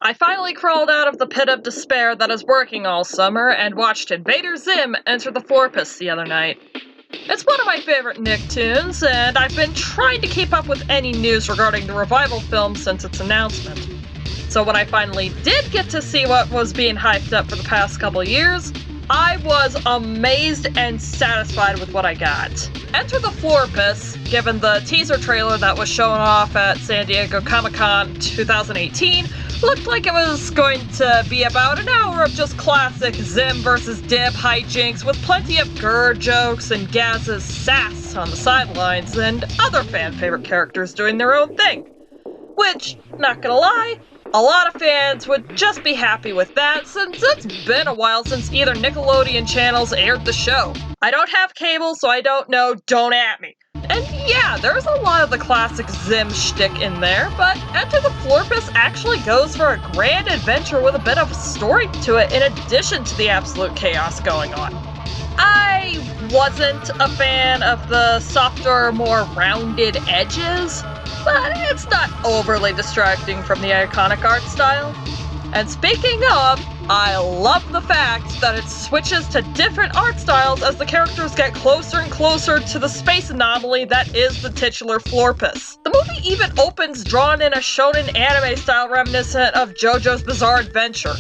I finally crawled out of the pit of despair that is working all summer and watched Invader Zim enter the Florpus the other night. It's one of my favorite Nicktoons, and I've been trying to keep up with any news regarding the revival film since its announcement. So when I finally did get to see what was being hyped up for the past couple years, I was amazed and satisfied with what I got. Enter the Florpus, given the teaser trailer that was shown off at San Diego Comic-Con 2018, looked like it was going to be about an hour of just classic Zim versus Dib hijinks with plenty of grr jokes and Gaz's sass on the sidelines and other fan-favorite characters doing their own thing. Which, not gonna lie, a lot of fans would just be happy with that since it's been a while since either Nickelodeon channels aired the show. I don't have cable, so I don't know, don't at me. And yeah, there's a lot of the classic Zim shtick in there, but Enter the Florpus actually goes for a grand adventure with a bit of a story to it in addition to the absolute chaos going on. I wasn't a fan of the softer, more rounded edges, but it's not overly distracting from the iconic art style. And speaking of, I love the fact that it switches to different art styles as the characters get closer and closer to the space anomaly that is the titular Florpus. The movie even opens drawn in a shonen anime style reminiscent of JoJo's Bizarre Adventure.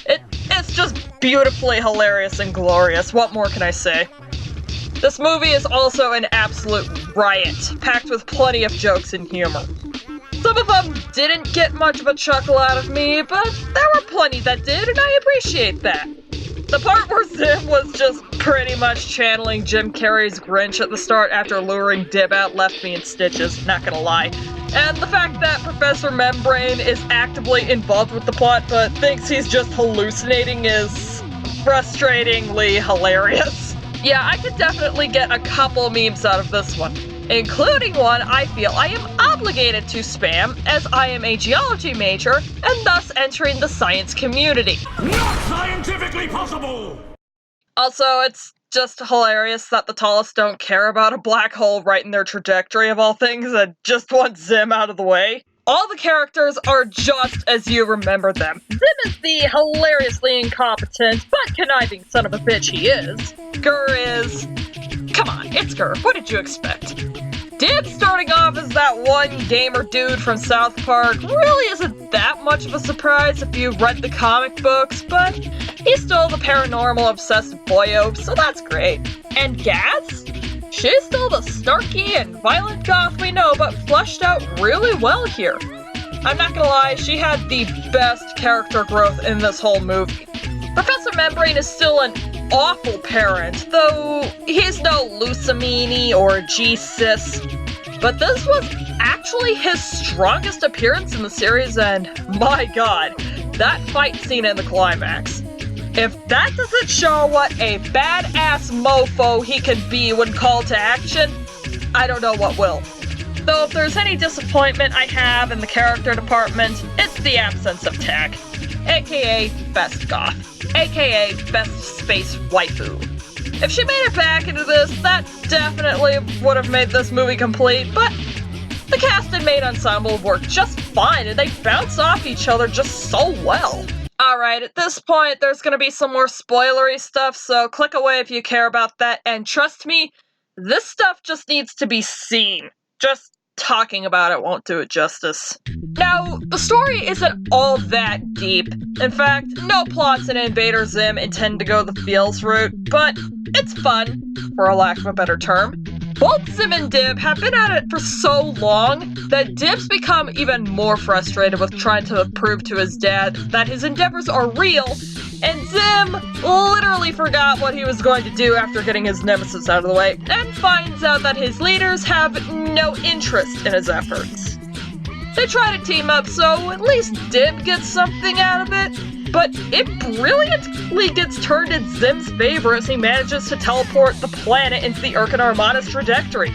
It's just beautifully hilarious and glorious, what more can I say? This movie is also an absolute riot, packed with plenty of jokes and humor. Some of them didn't get much of a chuckle out of me, but there were plenty that did, and I appreciate that. The part where Zim was just pretty much channeling Jim Carrey's Grinch at the start after luring Dib out left me in stitches, not gonna lie. And the fact that Professor Membrane is actively involved with the plot but thinks he's just hallucinating is frustratingly hilarious. Yeah, I could definitely get a couple memes out of this one, including one I feel I am obligated to spam as I am a geology major and thus entering the science community. Not scientifically possible! Also, it's just hilarious that the tallest don't care about a black hole right in their trajectory of all things and just want Zim out of the way. All the characters are just as you remember them. Zim is the hilariously incompetent but conniving son of a bitch he is. Gurr is... come on, it's Gurr. What did you expect? Dib starting off as that one gamer dude from South Park really isn't that much of a surprise if you read the comic books, but he's still the paranormal obsessed boyo, so that's great. And Gaz? She's still the snarky and violent goth we know, but fleshed out really well here. I'm not gonna lie, she had the best character growth in this whole movie. Professor Membrane is still an awful parent, though he's no Lucamini or G-Sis. But this was actually his strongest appearance in the series, and my god, that fight scene in the climax. If that doesn't show what a badass mofo he can be when called to action, I don't know what will. Though if there's any disappointment I have in the character department, it's the absence of tech. AKA best goth. AKA best space waifu. If she made it back into this, that definitely would have made this movie complete, but the cast and maid ensemble work just fine and they bounce off each other just so well. Alright, at this point, there's gonna be some more spoilery stuff, so click away if you care about that, and trust me, this stuff just needs to be seen. Just talking about it won't do it justice. Now, the story isn't all that deep. In fact, no plots in Invader Zim intend to go the feels route, but it's fun, for a lack of a better term. Both Zim and Dib have been at it for so long that Dib's become even more frustrated with trying to prove to his dad that his endeavors are real, and Zim literally forgot what he was going to do after getting his nemesis out of the way, and finds out that his leaders have no interest in his efforts. They try to team up, so at least Dib gets something out of it, but it brilliantly gets turned in Zim's favor as he manages to teleport the planet into the Urkin Armada's trajectory.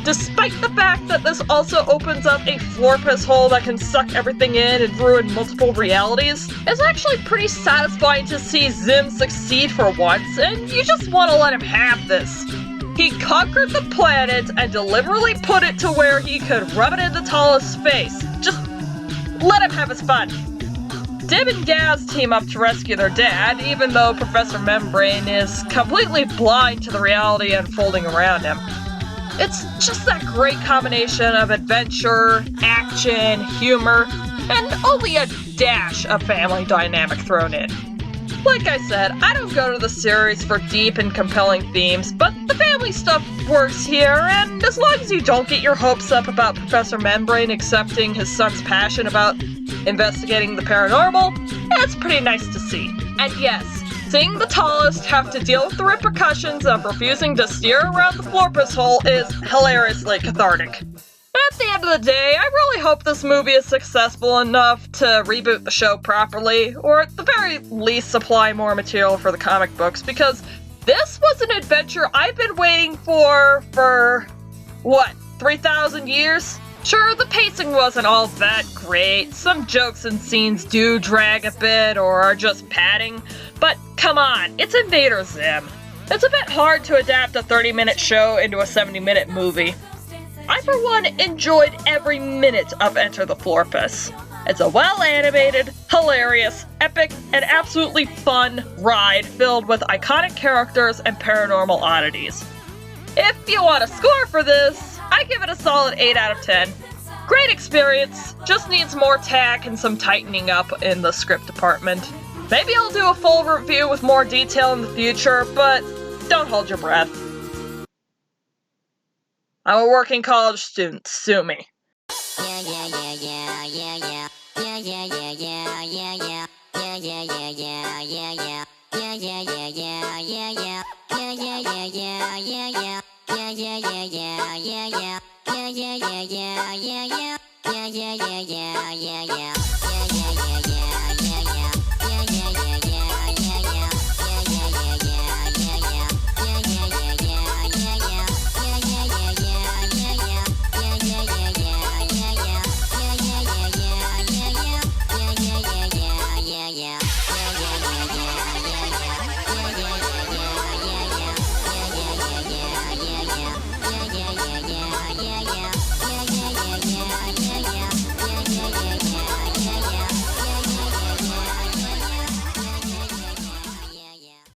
Despite the fact that this also opens up a Florpus hole that can suck everything in and ruin multiple realities, it's actually pretty satisfying to see Zim succeed for once, and you just want to let him have this. He conquered the planet and deliberately put it to where he could rub it in the tallest's face. Just let him have his fun. Dib and Gaz team up to rescue their dad, even though Professor Membrane is completely blind to the reality unfolding around him. It's just that great combination of adventure, action, humor, and only a dash of family dynamic thrown in. Like I said, I don't go to the series for deep and compelling themes, but the family stuff works here, and as long as you don't get your hopes up about Professor Membrane accepting his son's passion about investigating the paranormal, it's pretty nice to see. And yes, seeing the tallest have to deal with the repercussions of refusing to steer around the Florpus hole is hilariously cathartic. At the end of the day, I really hope this movie is successful enough to reboot the show properly, or at the very least supply more material for the comic books, because this was an adventure I've been waiting for, 3,000 years? Sure, the pacing wasn't all that great, some jokes and scenes do drag a bit or are just padding, but come on, it's Invader Zim. It's a bit hard to adapt a 30-minute show into a 70-minute movie. I, for one, enjoyed every minute of Enter the Florpus. It's a well-animated, hilarious, epic, and absolutely fun ride filled with iconic characters and paranormal oddities. If you want a score for this, I give it a solid 8 out of 10. Great experience, just needs more tack and some tightening up in the script department. Maybe I'll do a full review with more detail in the future, but don't hold your breath. I'm a working college student, sue me. Yeah.